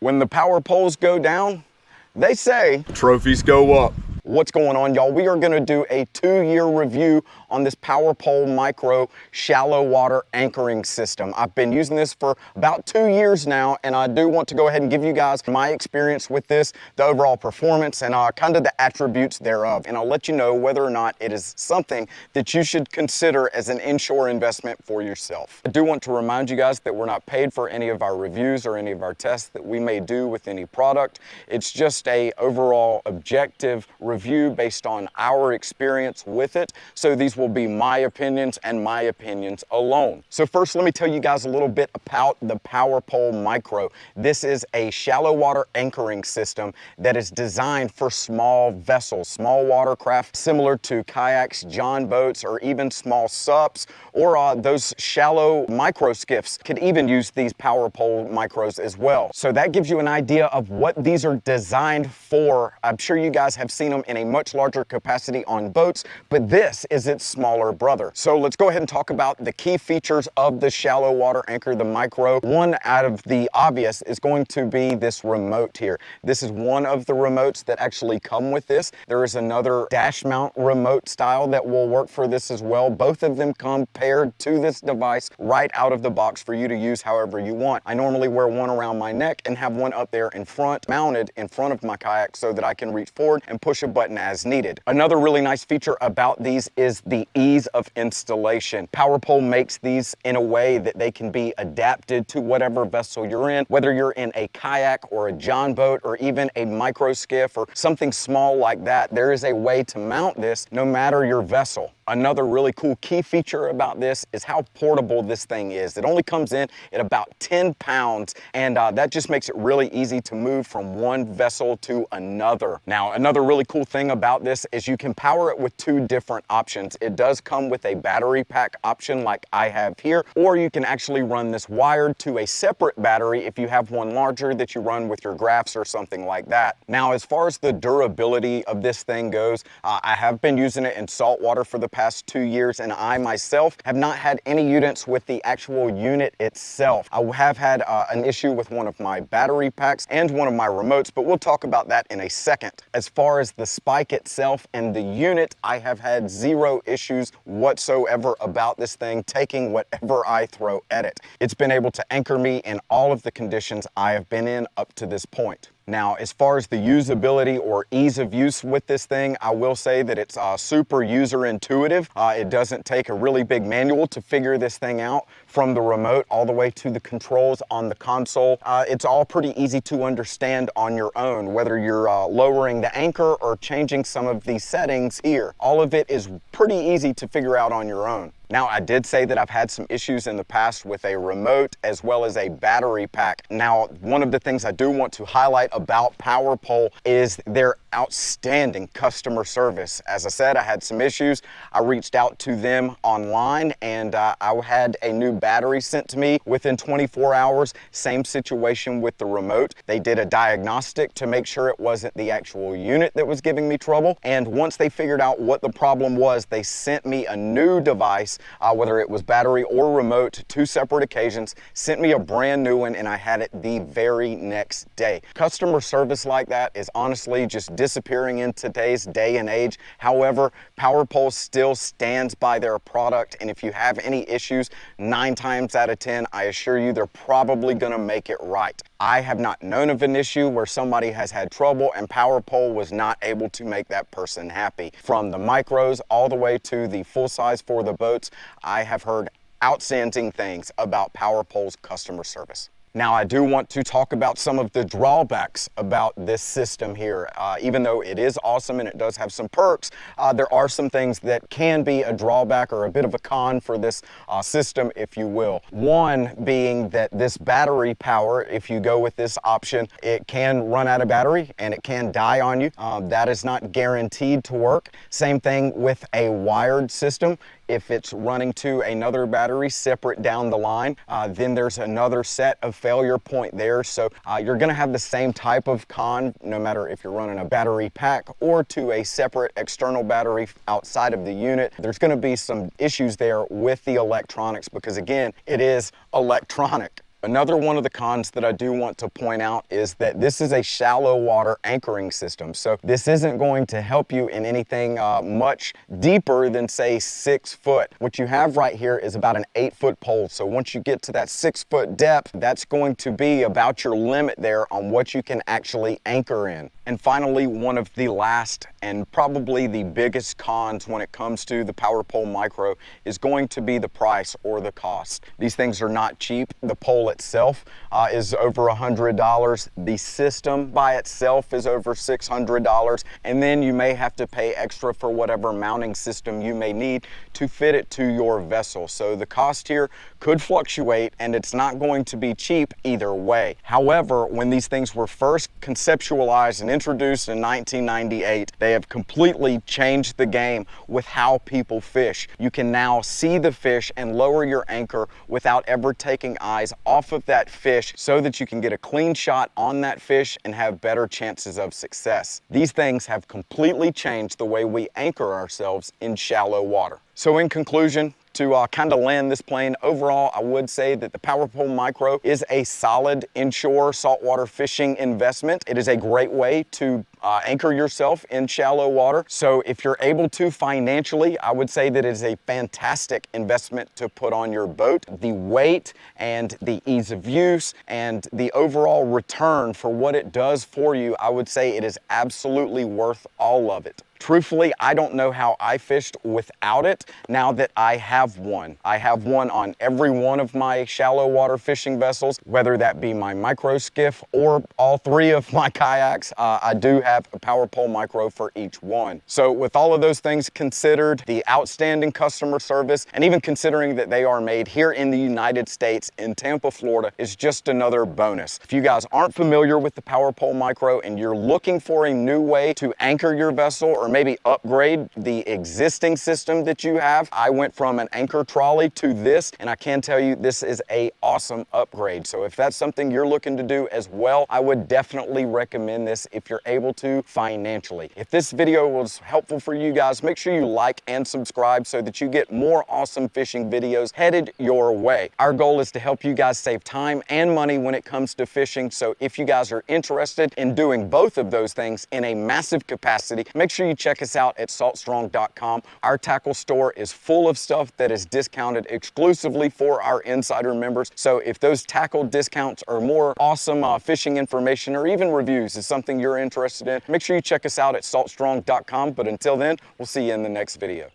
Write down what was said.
When the power poles go down, they say trophies go up. What's going on, y'all? We are gonna do a 2-year review on this Power Pole Micro shallow water anchoring system. I've been using this for about 2 years now, and I do want to go ahead and give you guys my experience with this, the overall performance, and kind of the attributes thereof. And I'll let you know whether or not it is something that you should consider as an inshore investment for yourself. I do want to remind you guys that we're not paid for any of our reviews or any of our tests that we may do with any product. It's just a overall objective review based on our experience with it. So these will be my opinions and my opinions alone. So first, let me tell you guys a little bit about the Power Pole Micro. This is a shallow water anchoring system that is designed for small vessels, small watercraft, similar to kayaks, john boats, or even small sups, or those shallow micro skiffs could even use these Power Pole Micros as well. So that gives you an idea of what these are designed for. I'm sure you guys have seen them in a much larger capacity on boats, but this is its smaller brother. So let's go ahead and talk about the key features of the shallow water anchor, the Micro. One out of the obvious is going to be this remote here. This is one of the remotes that actually come with this. There is another dash mount remote style that will work for this as well. Both of them come paired to this device right out of the box for you to use however you want. I normally wear one around my neck and have one up there in front, mounted in front of my kayak, so that I can reach forward and push a button as needed. Another really nice feature about these is the ease of installation. Power Pole makes these in a way that they can be adapted to whatever vessel you're in, whether you're in a kayak or a john boat or even a micro skiff or something small like that. There is a way to mount this no matter your vessel. Another really cool key feature about this is how portable this thing is. It only comes in at about 10 pounds, and that just makes it really easy to move from one vessel to another. Now, another really cool thing about this is you can power it with 2 different options. It does come with a battery pack option like I have here, or you can actually run this wired to a separate battery if you have one larger that you run with your graphs or something like that. Now, as far as the durability of this thing goes, I have been using it in saltwater for the past 2 years, and I myself have not had any units with the actual unit itself. I have had an issue with one of my battery packs and one of my remotes, but we'll talk about that in a second. As far as the spike itself and the unit, I have had 0 issues whatsoever about this thing taking whatever I throw at it. It's been able to anchor me in all of the conditions I have been in up to this point. Now, as far as the usability or ease of use with this thing, I will say that it's super user intuitive. It doesn't take a really big manual to figure this thing out, from the remote all the way to the controls on the console. It's all pretty easy to understand on your own, whether you're lowering the anchor or changing some of these settings here. All of it is pretty easy to figure out on your own. Now, I did say that I've had some issues in the past with a remote as well as a battery pack. Now, one of the things I do want to highlight about Power Pole is their outstanding customer service. As I said, I had some issues. I reached out to them online, and I had a new battery sent to me within 24 hours. Same situation with the remote. They did a diagnostic to make sure it wasn't the actual unit that was giving me trouble. And once they figured out what the problem was, they sent me a new device, whether it was battery or remote, 2 separate occasions, sent me a brand new one, and I had it the very next day. Customer service like that is honestly just disappearing in today's day and age. However, Power Pole still stands by their product, and if you have any issues, 9 times out of 10, I assure you they're probably gonna make it right. I have not known of an issue where somebody has had trouble and Power Pole was not able to make that person happy. From the micros all the way to the full size for the boats, I have heard outstanding things about Power Pole's customer service. Now, I do want to talk about some of the drawbacks about this system here. Even though it is awesome and it does have some perks, there are some things that can be a drawback or a bit of a con for this system, if you will. One being that this battery power, if you go with this option, it can run out of battery and it can die on you. That is not guaranteed to work. Same thing with a wired system. If it's running to another battery separate down the line, then there's another set of failure point there. So you're gonna have the same type of con no matter if you're running a battery pack or to a separate external battery outside of the unit. There's gonna be some issues there with the electronics because again, it is electronic. Another one of the cons that I do want to point out is that this is a shallow water anchoring system. So this isn't going to help you in anything much deeper than say 6 foot. What you have right here is about an 8-foot pole. So once you get to that 6-foot depth, that's going to be about your limit there on what you can actually anchor in. And finally, one of the last and probably the biggest cons when it comes to the Power Pole Micro is going to be the price or the cost. These things are not cheap. The pole itself is over $100. The system by itself is over $600. And then you may have to pay extra for whatever mounting system you may need to fit it to your vessel. So the cost here could fluctuate, and it's not going to be cheap either way. However, when these things were first conceptualized and introduced in 1998, they have completely changed the game with how people fish. You can now see the fish and lower your anchor without ever taking eyes off of that fish so that you can get a clean shot on that fish and have better chances of success. These things have completely changed the way we anchor ourselves in shallow water. So in conclusion, to kind of land this plane, overall, I would say that the Power Pole Micro is a solid inshore saltwater fishing investment. It is a great way to anchor yourself in shallow water. So if you're able to financially, I would say that it is a fantastic investment to put on your boat. The weight and the ease of use and the overall return for what it does for you, I would say it is absolutely worth all of it. Truthfully, I don't know how I fished without it now that I have one. I have one on every one of my shallow water fishing vessels, whether that be my micro skiff or all 3 of my kayaks. I do have a Power Pole Micro for each one. So with all of those things considered, the outstanding customer service, and even considering that they are made here in the United States in Tampa, Florida, is just another bonus. If you guys aren't familiar with the Power Pole Micro and you're looking for a new way to anchor your vessel or maybe upgrade the existing system that you have, I went from an anchor trolley to this, and I can tell you this is an awesome upgrade. So if that's something you're looking to do as well, I would definitely recommend this if you're able to financially. If this video was helpful for you guys, make sure you like and subscribe so that you get more awesome fishing videos headed your way. Our goal is to help you guys save time and money when it comes to fishing. So if you guys are interested in doing both of those things in a massive capacity, make sure you check us out at saltstrong.com. Our tackle store is full of stuff that is discounted exclusively for our insider members. So if those tackle discounts or more awesome fishing information or even reviews is something you're interested in, make sure you check us out at saltstrong.com. But until then, we'll see you in the next video.